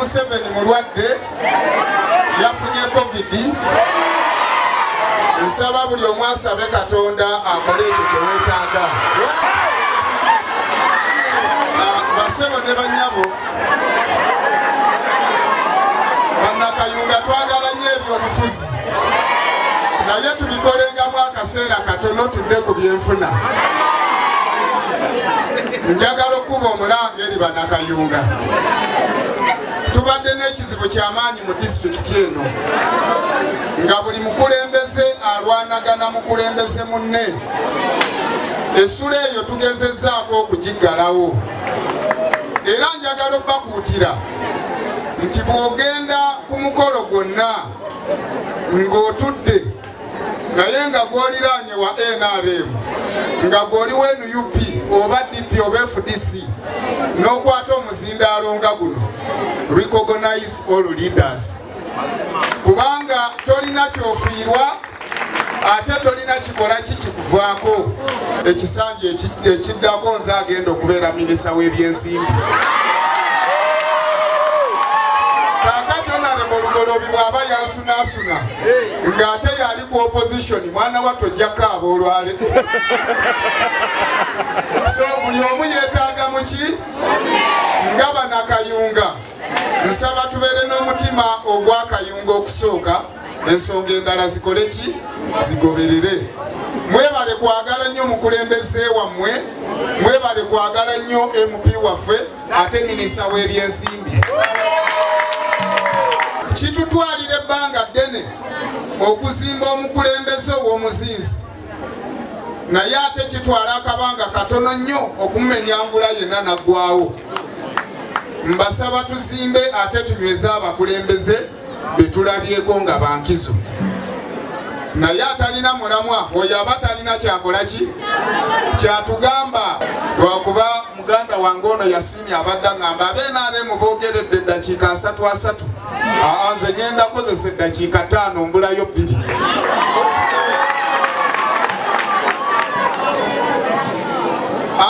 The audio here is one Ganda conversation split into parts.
Museven mulwadde yafunye covid. Nsaba buli omu asabe Katonda akole ekyo kye weetaaga. Basebo ne banyabo bannakayunga twagala nnyo ebyobufuzi naye tubikolengamu akaseera katono tudde ku byenfuna. Njagala okuba omulanga eri bannakayunga. Tubadde n'ekizibu ky'amaanyi mu disitulikiti eno nga buli mukulembeze alwanagana mukulembeze munne. Essula eyo tugezezzaako okugiggalawo. Era njagala obbakuutira nti bw'ogenda ku mukolo gwonna ng'otudde naye nga gw'oliraanye wa NRM nga gw'oli wa NUP oba DP oba FDC n'okwata omuzindaalo nga guno, recognize all leaders. Kubanga tolina kyofiirwa ate tolina kikola kikuvaako. Ekisanja ekiddako nze agenda okubeera minisita w'ebyensimbi. Kaakati Honorable Lugolobi bw'aba yansunaasuna ng'ate yali ku opposition, mwana wattu ojja kaaba olwale. So buli omu yeetaaga muki nga bannakayunga. Nsaba tubeere n'omutima ogw'akayunga okusooka, ensonga endala zikole ki zigoberere. Mwebale kwagala nnyo omukulembeze wammwe, mwebale kwagala nnyo MP waffe ate minisita w'ebyensimbi. Kitutwalira ebbanga ddene okuzimba omukulembeze ow'omuzinzi, naye ate kitwala akabanga katono nnyo okumumenyangula yenna naggwawo. Mbasaba tuzimbe ate tunyweze abakulembeze betulabyeko nga bankizo. Naye atalina mulamwa oyo aba talina kyakola ki kyatugamba. Lwakuba muganda wange ono yasiimye abadde ngamba abenaaremu boogeredde eddakiika 3 nze ngenda kozesa eddakiika 5 mbulayo 2.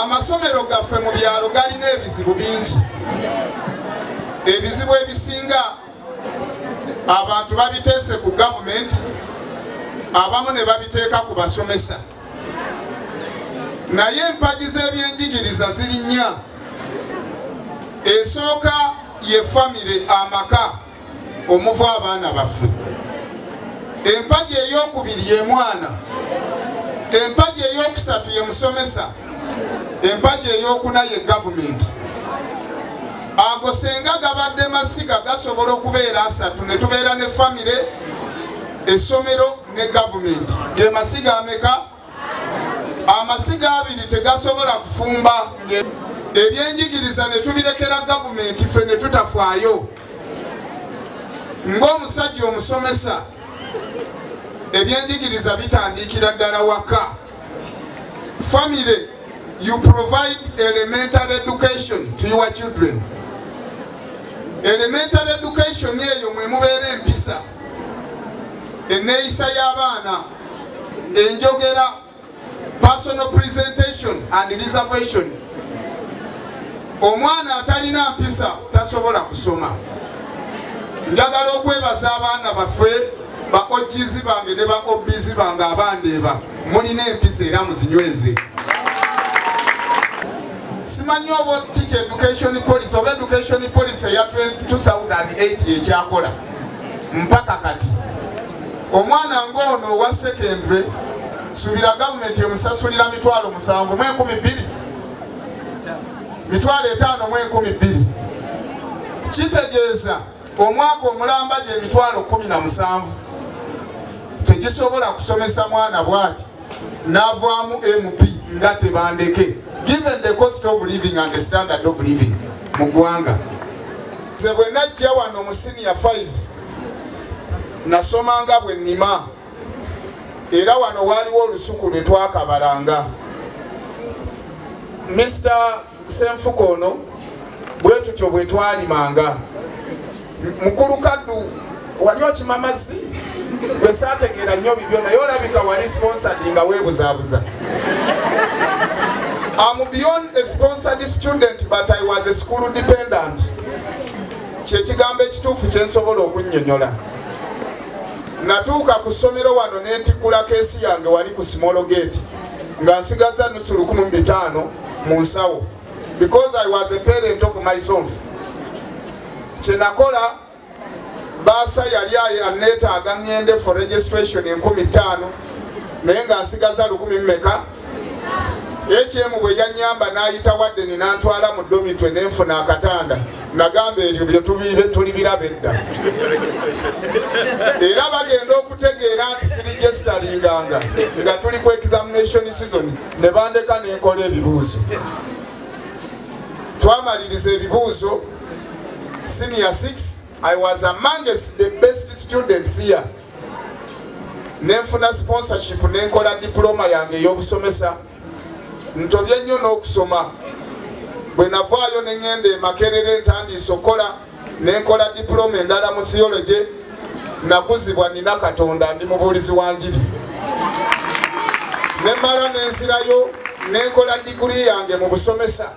Amasomero gaffe mu byalo galina ebizibu bingi. Ebizibu ebisinga abantu babiteese ku gavumenti, abamu ne babiteeka ku basomesa. Naye empagi z'ebyenjigiriza ziri nnya. Esooka ye famire, amaka omuva abaana baffe. Empagi ey'okubiri ye mwana. Empagi ey'okusatu ye musomesa. Empagi ey'okuna ye gavumenti. Ago senga gabadde masiga gasobola okubeera 3 ne tubeera ne famire, essomero ne gavumenti. Ge masiga ameka? Amasiga 2 tegasobola kufumba. Ebyenjigiriza ne tubirekera gavumenti ffe ne tutafaayo. Ng'omusajja omusomesa ebyenjigiriza bitandikira ddala waka. Family, you provide elementary education to your children. Elementary education eyo mwe mubeera empisa, enneeyisa y'abaana, enjogera, personal presentation and reservation. Omwana atalina mpisa tasobola kusoma. Njagala okwebaza abaana baffe, ba OGs bange ne ba OBs bange abandeeba, mulina empisa era muzinyweze. Simanyi oba teacher education policy oba education policy ya 2008 ekyakola mpaka kati. Omwana ng'ono wa secondary subira gavumenti emusasulira $7,000 mu 12,000, $5,000. Kitegeeza omwaka omulamba gye $17,000 tegisobola kusomesa mwana bw'ati n'avaamu MP nga Tebandeke, given the cost of living and the standard of living mu ggwanga. Nze bwe najja wano mu senior 5 nasomanga bwe nnima, era wano waaliwo olusuku lwe twakabalanga. Mr. Senfuko ono bwe tutyo bwe twalimanga. Mukulu Kaddu wali okima mazzi gwe saategeera nnyo bibyo naye olabika wali sponsored nga weebuzaabuza. I'm beyond a sponsored student, but I was a school dependent. kyekigambo ekituufu kyensobola okunnyonnyola. Natuuka ku ssomero wano ne ntikkula keesi yange wali ku Small Gate nga nsigaza nusu 1500 mu nsawo, because I was a parent of myself. Kye nakola, baasa yali aneetaaga ngende for registration 15,000 naye nga nsigaza 1000 mmeka. Ekyemu bwe yannyamba n'ayita wadde n'antwala mu domitwe n'enfuna akatanda. Nagamba ebyo bye tuli biraba edda. Era bagenda okutegeera nti siregisteringanga nga tuli ku examination season ne bandeka n'enkola ebibuuzo. Twamaliriza ebibuuzo senior 6. I was amongst the best students here. Nenfuna sponsorship n'enkola diploma yange ey'obusomesa. Ntobye nnyo n'okusoma. Bwe navaayo ne ngenda e Makerere ntandiise okola n'enkola diploma endala mu theology, nakuzibwa nina Katonda, ndi mubuulizi wa njiri. Ne mala n'ensirayo n'enkola degree yange mu busomesa.